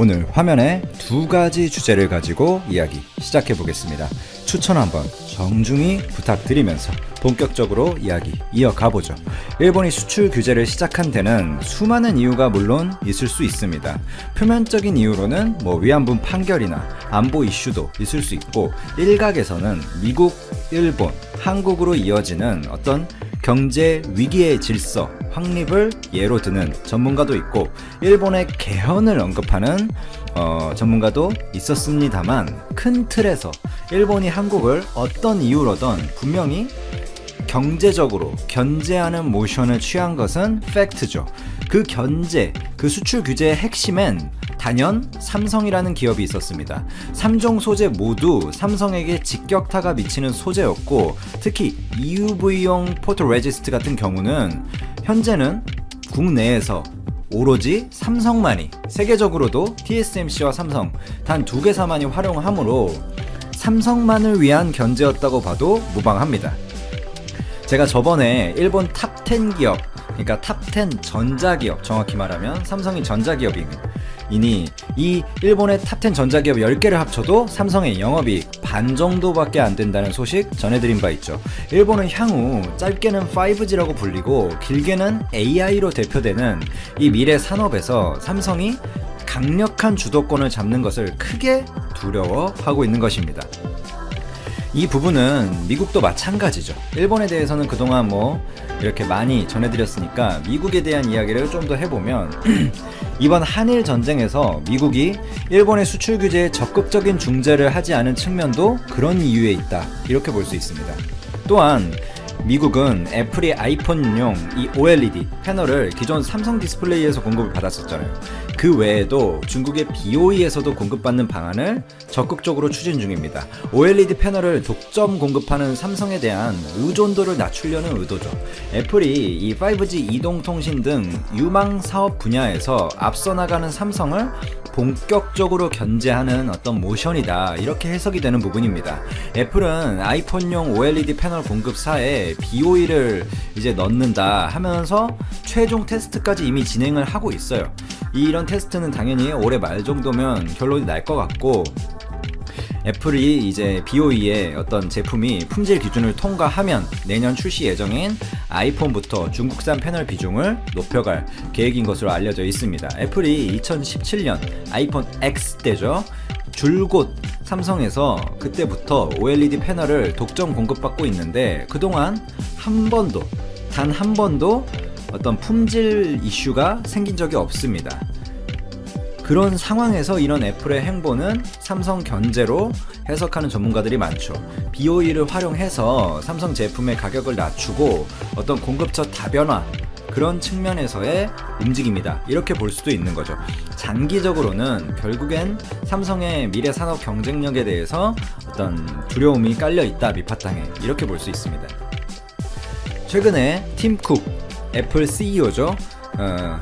오늘 화면에 두 가지 주제를 가지고 이야기 시작해 보겠습니다. 추천 한번 정중히 부탁드리면서 본격적으로 이야기 이어가 보죠. 일본이 수출 규제를 시작한 데는 수많은 이유가 물론 있을 수 있습니다. 표면적인 이유로는 위안부 판결이나 안보 이슈도 있을 수 있고, 일각에서는 미국, 일본, 한국으로 이어지는 어떤 경제 위기의 질서 확립을 예로 드는 전문가도 있고, 일본의 개헌을 언급하는 전문가도 있었습니다만, 큰 틀에서 일본이 한국을 어떤 이유로든 분명히 경제적으로 견제하는 모션을 취한 것은 팩트죠. 그 견제, 그 수출 규제의 핵심엔 단연 삼성이라는 기업이 있었습니다. 3종 소재 모두 삼성에게 직격타가 미치는 소재였고, 특히 EUV용 포토레지스트 같은 경우는 현재는 국내에서 오로지 삼성만이, 세계적으로도 TSMC와 삼성 단 두 개사만이 활용하므로 삼성만을 위한 견제였다고 봐도 무방합니다. 제가 저번에 일본 탑10 기업, 그러니까 탑10 전자기업, 정확히 말하면 삼성이 전자기업이니 이 일본의 탑10 전자기업 10개를 합쳐도 삼성의 영업이익 반 정도밖에 안 된다는 소식 전해드린 바 있죠. 일본은 향후 짧게는 5G라고 불리고 길게는 AI로 대표되는 이 미래 산업에서 삼성이 강력한 주도권을 잡는 것을 크게 두려워하고 있는 것입니다. 이 부분은 미국도 마찬가지죠. 일본에 대해서는 그동안 이렇게 많이 전해드렸으니까 미국에 대한 이야기를 좀 더 해보면 이번 한일 전쟁에서 미국이 일본의 수출 규제에 적극적인 중재를 하지 않은 측면도 그런 이유에 있다, 이렇게 볼 수 있습니다. 또한 미국은 애플이 아이폰용 이 OLED 패널을 기존 삼성 디스플레이에서 공급을 받았었잖아요. 그 외에도 중국의 BOE에서도 공급받는 방안을 적극적으로 추진 중입니다. OLED 패널을 독점 공급하는 삼성에 대한 의존도를 낮추려는 의도죠. 애플이 이 5G 이동통신 등 유망 사업 분야에서 앞서 나가는 삼성을 본격적으로 견제하는 어떤 모션이다, 이렇게 해석이 되는 부분입니다. 애플은 아이폰용 OLED 패널 공급사에 BOE를 이제 넣는다 하면서 최종 테스트까지 이미 진행을 하고 있어요. 이런 테스트는 당연히 올해 말 정도면 결론이 날 것 같고, 애플이 이제 BOE의 어떤 제품이 품질 기준을 통과하면 내년 출시 예정인 아이폰부터 중국산 패널 비중을 높여갈 계획인 것으로 알려져 있습니다. 애플이 2017년 아이폰 X 때죠, 줄곧 삼성에서 그때부터 OLED 패널을 독점 공급받고 있는데 그동안 단 한 번도 어떤 품질 이슈가 생긴 적이 없습니다. 그런 상황에서 이런 애플의 행보는 삼성 견제로 해석하는 전문가들이 많죠. BOE를 활용해서 삼성 제품의 가격을 낮추고 어떤 공급처 다변화, 그런 측면에서의 움직임이다, 이렇게 볼 수도 있는 거죠. 장기적으로는 결국엔 삼성의 미래 산업 경쟁력에 대해서 어떤 두려움이 깔려 있다, 밑바탕에, 이렇게 볼 수 있습니다. 최근에 팀 쿡, 애플 CEO죠.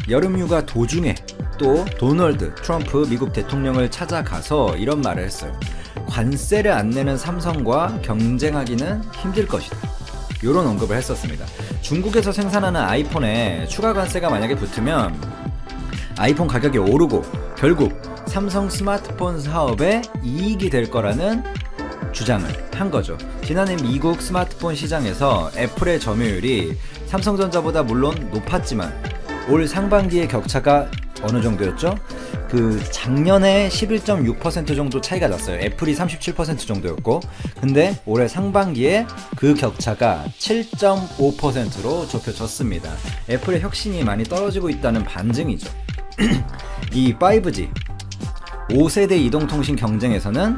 여름휴가 도중에 또 도널드 트럼프 미국 대통령을 찾아가서 이런 말을 했어요. 관세를 안 내는 삼성과 경쟁하기는 힘들 것이다, 이런 언급을 했었습니다. 중국에서 생산하는 아이폰에 추가 관세가 만약에 붙으면 아이폰 가격이 오르고 결국 삼성 스마트폰 사업에 이익이 될 거라는 주장을 한 거죠. 지난해 미국 스마트폰 시장에서 애플의 점유율이 삼성전자보다 물론 높았지만 올 상반기의 격차가 어느 정도였죠? 작년에 11.6% 정도 차이가 났어요. 애플이 37% 정도였고, 근데 올해 상반기에 그 격차가 7.5%로 좁혀졌습니다. 애플의 혁신이 많이 떨어지고 있다는 반증이죠. 이 5G 5세대 이동통신 경쟁에서는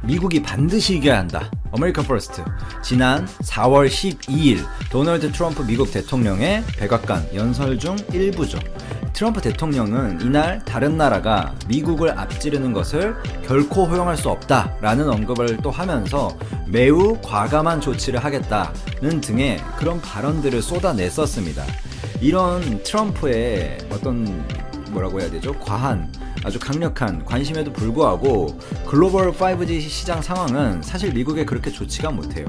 미국이 반드시 이겨야 한다, 아메리칸 퍼스트. 지난 4월 12일 도널드 트럼프 미국 대통령의 백악관 연설 중 일부죠. 트럼프 대통령은 이날 다른 나라가 미국을 앞지르는 것을 결코 허용할 수 없다라는 언급을 또 하면서 매우 과감한 조치를 하겠다는 등의 그런 발언들을 쏟아냈었습니다. 이런 트럼프의 어떤 과한, 아주 강력한 관심에도 불구하고 글로벌 5G 시장 상황은 사실 미국에 그렇게 좋지가 못해요.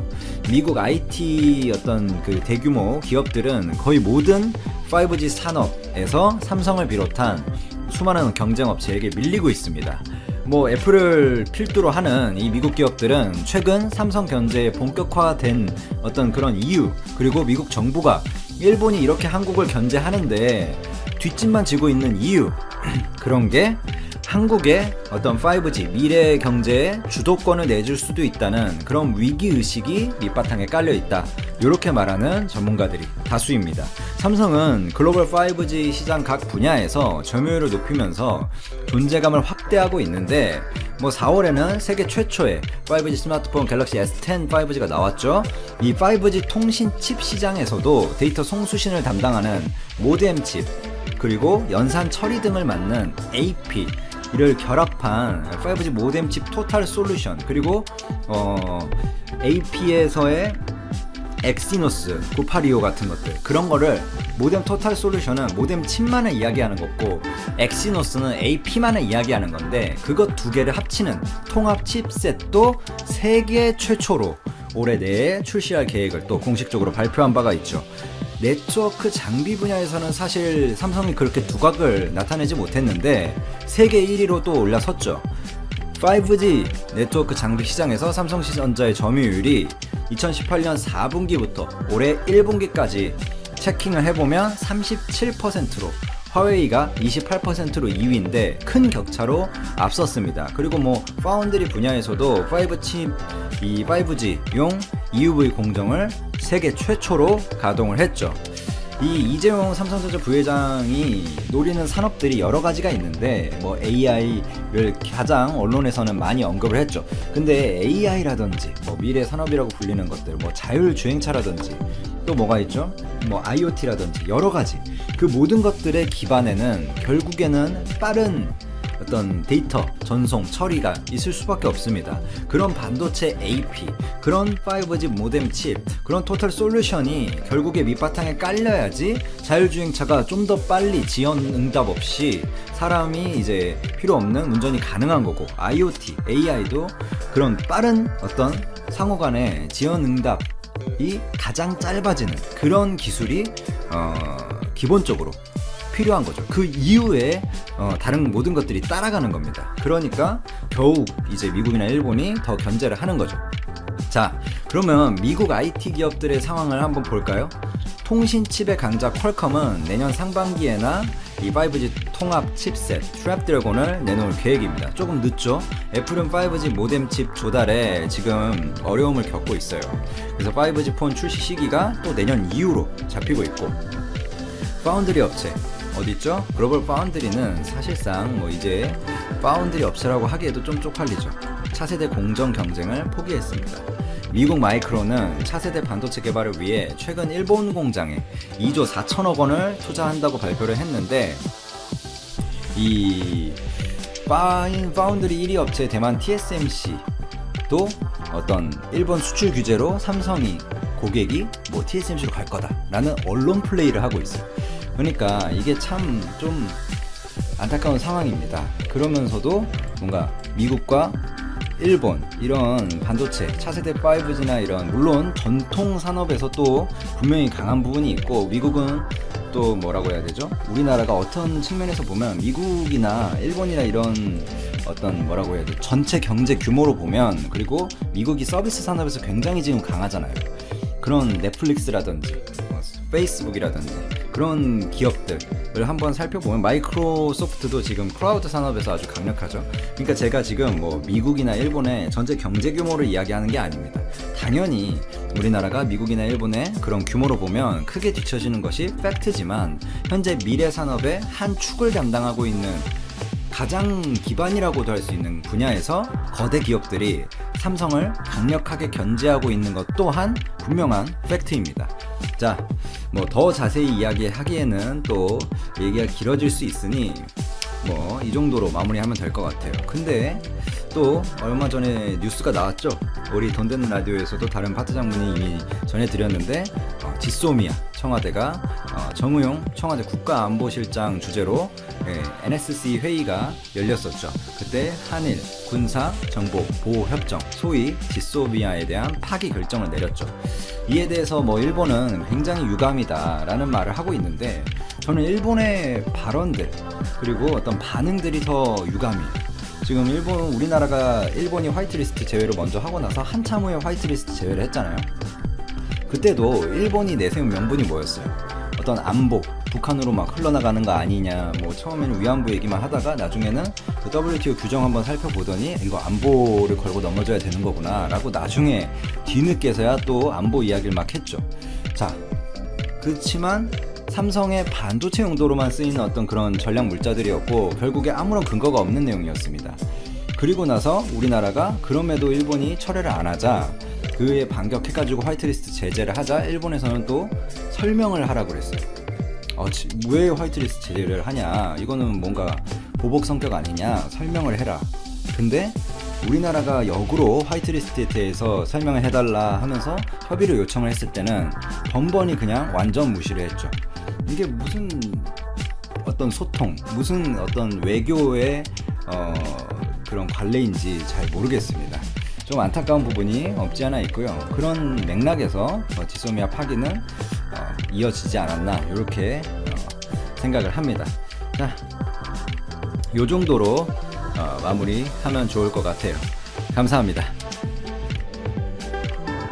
미국 IT 어떤 대규모 기업들은 거의 모든 5G 산업에서 삼성을 비롯한 수많은 경쟁 업체에게 밀리고 있습니다. 뭐 애플을 필두로 하는 이 미국 기업들은 최근 삼성 견제에 본격화된 어떤 그런 이유, 그리고 미국 정부가 일본이 이렇게 한국을 견제하는데 뒷짐만 지고 있는 이유, 그런 게 한국의 어떤 5G 미래 경제에 주도권을 내줄 수도 있다는 그런 위기의식이 밑바탕에 깔려있다, 이렇게 말하는 전문가들이 다수입니다. 삼성은 글로벌 5G 시장 각 분야에서 점유율을 높이면서 존재감을 확대하고 있는데, 뭐 4월에는 세계 최초의 5G 스마트폰 갤럭시 S10 5G가 나왔죠. 이 5G 통신 칩 시장에서도 데이터 송수신을 담당하는 모뎀 칩, 그리고 연산 처리 등을 맡는 AP, 이를 결합한 5G 모뎀 칩 토탈 솔루션, 그리고 AP에서의 엑시노스 9825 같은 것들, 그런 거를 모뎀 토탈 솔루션은 모뎀 칩만을 이야기하는 거고, 엑시노스는 AP만을 이야기하는 건데, 그것 두 개를 합치는 통합 칩셋도 세계 최초로 올해 내에 출시할 계획을 또 공식적으로 발표한 바가 있죠. 네트워크 장비 분야에서는 사실 삼성이 그렇게 두각을 나타내지 못했는데 세계 1위로 또 올라섰죠. 5G 네트워크 장비 시장에서 삼성전자의 점유율이 2018년 4분기부터 올해 1분기까지 체킹을 해보면 37%로, 화웨이가 28%로 2위인데 큰 격차로 앞섰습니다. 그리고 뭐 파운드리 분야에서도 5G용 EUV 공정을 세계 최초로 가동을 했죠. 이 이재용 삼성전자 부회장이 노리는 산업들이 여러 가지가 있는데, 뭐 AI를 가장 언론에서는 많이 언급을 했죠. 근데 AI라든지 뭐 미래 산업이라고 불리는 것들, 뭐 자율주행차라든지 또 뭐가 있죠? 뭐 IoT라든지 여러 가지, 그 모든 것들의 기반에는 결국에는 빠른 어떤 데이터 전송 처리가 있을 수밖에 없습니다. 그런 반도체 AP, 그런 5G 모뎀 칩, 그런 토탈 솔루션이 결국에 밑바탕에 깔려야지 자율주행차가 좀 더 빨리 지연 응답 없이 사람이 이제 필요 없는 운전이 가능한 거고, IoT, AI도 그런 빠른 어떤 상호간의 지연 응답이 가장 짧아지는 그런 기술이 기본적으로 필요한 거죠. 그 이후에 다른 모든 것들이 따라가는 겁니다. 그러니까 더욱 이제 미국이나 일본이 더 견제를 하는 거죠. 자, 그러면 미국 IT 기업들의 상황을 한번 볼까요? 통신 칩의 강자 퀄컴은 내년 상반기에나 이 5G 통합 칩셋 스냅드래곤을 내놓을 계획입니다. 조금 늦죠? 애플은 5G 모뎀 칩 조달에 지금 어려움을 겪고 있어요. 그래서 5G 폰 출시 시기가 또 내년 이후로 잡히고 있고, 파운드리 업체 어디있죠? 글로벌 파운드리는 사실상 뭐 이제 파운드리 업체라고 하기에도 좀 쪽팔리죠. 차세대 공정 경쟁을 포기했습니다. 미국 마이크론은 차세대 반도체 개발을 위해 최근 일본 공장에 2조 4천억 원을 투자한다고 발표를 했는데, 이 파운드리 1위 업체 대만 TSMC도 어떤 일본 수출 규제로 삼성이 고객이 뭐 TSMC로 갈 거다라는 언론 플레이를 하고 있어요. 그러니까 이게 참 좀 안타까운 상황입니다. 그러면서도 뭔가 미국과 일본 이런 반도체 차세대 5G나 이런, 물론 전통 산업에서 또 분명히 강한 부분이 있고, 미국은 또 뭐라고 해야 되죠? 우리나라가 어떤 측면에서 보면 미국이나 일본이나 이런 어떤 뭐라고 해야 돼, 전체 경제 규모로 보면, 그리고 미국이 서비스 산업에서 굉장히 지금 강하잖아요. 그런 넷플릭스라든지 페이스북이라든지 그런 기업들을 한번 살펴보면 마이크로소프트도 지금 클라우드 산업에서 아주 강력하죠. 그러니까 제가 지금 뭐 미국이나 일본의 전체 경제 규모를 이야기하는 게 아닙니다. 당연히 우리나라가 미국이나 일본의 그런 규모로 보면 크게 뒤처지는 것이 팩트지만, 현재 미래 산업의 한 축을 담당하고 있는 가장 기반이라고도 할 수 있는 분야에서 거대 기업들이 삼성을 강력하게 견제하고 있는 것 또한 분명한 팩트입니다. 자, 뭐 더 자세히 이야기하기에는 또 얘기가 길어질 수 있으니 뭐 이 정도로 마무리하면 될 것 같아요. 근데 또 얼마 전에 뉴스가 나왔죠. 우리 돈 되는 라디오에서도 다른 파트 장군이 이미 전해드렸는데, 지소미아 청와대가 정의용 청와대 국가안보실장 주재로 NSC 회의가 열렸었죠. 그때 한일 군사 정보 보호 협정, 소위 지소미아에 대한 파기 결정을 내렸죠. 이에 대해서 뭐 일본은 굉장히 유감이다라는 말을 하고 있는데, 저는 일본의 발언들 그리고 어떤 반응들이 더 유감이에요. 지금 우리나라가 일본이 화이트리스트 제외를 먼저 하고 나서 한참 후에 화이트리스트 제외를 했잖아요. 그때도 일본이 내세운 명분이 뭐였어요? 어떤 안보, 북한으로 막 흘러나가는 거 아니냐, 뭐 처음에는 위안부 얘기만 하다가 나중에는 그 WTO 규정 한번 살펴보더니 이거 안보를 걸고 넘어져야 되는 거구나 라고 나중에 뒤늦게서야 또 안보 이야기를 막 했죠. 자, 그렇지만 삼성의 반도체 용도로만 쓰이는 어떤 그런 전략 물자들이었고 결국에 아무런 근거가 없는 내용이었습니다. 그리고 나서 우리나라가 그럼에도 일본이 철회를 안 하자 그에 반격해가지고 화이트리스트 제재를 하자 일본에서는 또 설명을 하라고 그랬어요. 왜 화이트리스트 제재를 하냐, 이거는 뭔가 보복 성격 아니냐, 설명을 해라. 근데 우리나라가 역으로 화이트리스트에 대해서 설명을 해달라 하면서 협의를 요청을 했을 때는 번번이 그냥 완전 무시를 했죠. 이게 무슨 어떤 소통, 무슨 어떤 외교의 그런 관례인지 잘 모르겠습니다. 좀 안타까운 부분이 없지 않아 있고요. 그런 맥락에서 지소미아 파기는 이어지지 않았나 이렇게 생각을 합니다. 자, 요 정도로 마무리하면 좋을 것 같아요. 감사합니다.